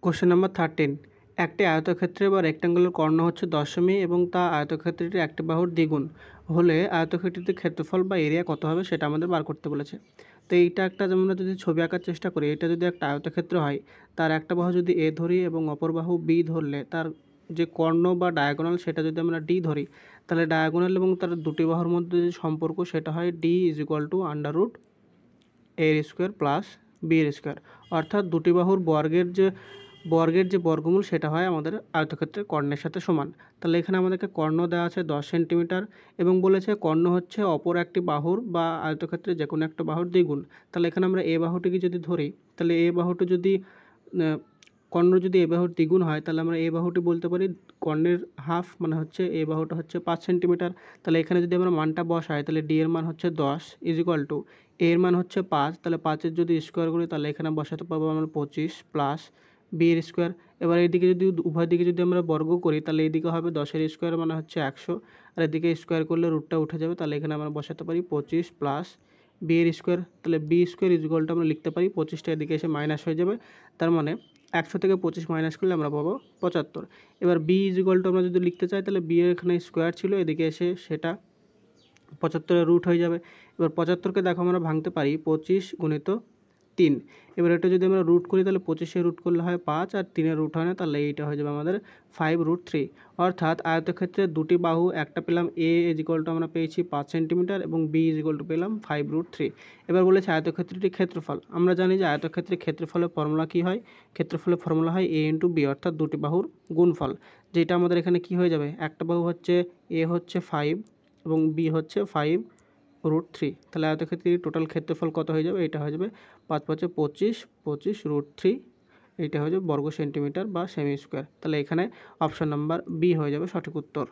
Question number 13, একটি আয়তক্ষেত্রে বা rectangular কর্ণ হচ্ছে 10 সেমি এবং তা আয়তক্ষেত্রটির একটি বাহুর দ্বিগুণ হলে আয়তক্ষেত্রটির ক্ষেত্রফল বা এরিয়া কত হবে সেটা আমাদের বার করতে বলেছে। তো এইটা একটা যেমন আমরা যদি ছবি আঁকার চেষ্টা করি, এটা যদি একটা আয়তক্ষেত্র হয়, তার একটা বাহু যদি এ ধরি এবং অপর বাহু বি ধরলে তার যে কর্ণ বা ডায়াগোনাল সেটা যদি আমরা ডি ধরি, তাহলে ডায়াগোনাল এবং তার দুটি বাহুর মধ্যে যে সম্পর্ক সেটা হয় D is equal to under root এর স্কোয়ার প্লাস বি এর স্কোয়ার, অর্থাৎ দুটি বাহুর বর্গের যে বর্গমূল সেটা হয় আমাদের আয়তক্ষেত্রের কর্ণের সাথে সমান। তাহলে এখানে আমাদেরকে কর্ণ দেওয়া আছে 10 সেন্টিমিটার এবং বলেছে কর্ণ হচ্ছে অপর একটি বাহুর বা আয়তক্ষেত্রে যে কোনো একটা বাহুর দ্বিগুণ। তাহলে এখানে আমরা এ বাহুটিকে যদি ধরি, তাহলে এ বাহুটি যদি কর্ণ যদি এ বাহুর দ্বিগুণ হয়, তাহলে আমরা এ বাহুটি বলতে পারি কর্ণের হাফ, মানে হচ্ছে এ বাহুটা হচ্ছে 5 সেন্টিমিটার। তাহলে এখানে যদি আমরা মানটা বসাই, তাহলে ডি এর মান হচ্ছে 10 ইজ ইকুয়াল টু এর মান হচ্ছে 5, তাহলে 5-এর যদি স্কোয়ার করি তাহলে এখানে বসাতে পারবো আমরা 25 প্লাস বি এর স্কোয়ার। এবার এইদিকে যদি উভয় দিকে যদি আমরা বর্গ করি, তাহলে এইদিকে হবে 10-এর স্কোয়ার মানে হচ্ছে 100, আর এদিকে স্কোয়ার করলে রুটটা উঠে যাবে। তাহলে এখানে আমরা বসাতে পারি 25 প্লাস বি এর স্কোয়ার। তাহলে B square is equal to আমরা লিখতে পারি 25টা এদিকে এসে মাইনাস হয়ে যাবে, তার মানে 100 থেকে 25 মাইনাস করলে আমরা পাবো 75। এবার বি ইজ ইকুয়াল টু আমরা যদি লিখতে চাই, তাহলে বি এর এখানে স্কোয়ার ছিল, এদিকে এসে সেটা 75-এর রুট হয়ে যাবে। এবার 75কে দেখো আমরা ভাঙতে পারি 25 গুণিত 3। এবার এটা যদি আমরা রুট করি, তাহলে 25-এর রুট করলে হয় 5 আর 3-এর রুট হয় না, তাহলে এইটা হয়ে যাবে আমাদের 5√3। অর্থাৎ আয়তক্ষেত্রে দুটি বাহু, একটা পেলাম এ ইজ ইকুয়াল টু আমরা পেয়েছি 5 সেন্টিমিটার এবং বি ইজ ইকুয়াল টু পেলাম 5√3। এবার বলেছে আয়তক্ষেত্রটির ক্ষেত্রফল। আমরা জানি যে আয়তক্ষেত্রের ক্ষেত্রফলের ফর্মুলা কী হয়, ক্ষেত্রফলের ফর্মুলা হয় এ ইন্টু বি, অর্থাৎ দুটি বাহুর গুণফল। যেটা আমাদের এখানে কি হয়ে যাবে, একটা বাহু হচ্ছে এ হচ্ছে 5 এবং বি হচ্ছে 5√3, তাহলে আয়তক্ষেত্রের টোটাল ক্ষেত্রফল কত হয়ে যাবে, এটা হয়ে যাবে 5×5 = 25, 25√3, এইটা হয়ে যাবে বর্গ সেন্টিমিটার বা সেমি স্কোয়ার। তাহলে এখানে অপশন নাম্বার বি হয়ে যাবে সঠিক উত্তর।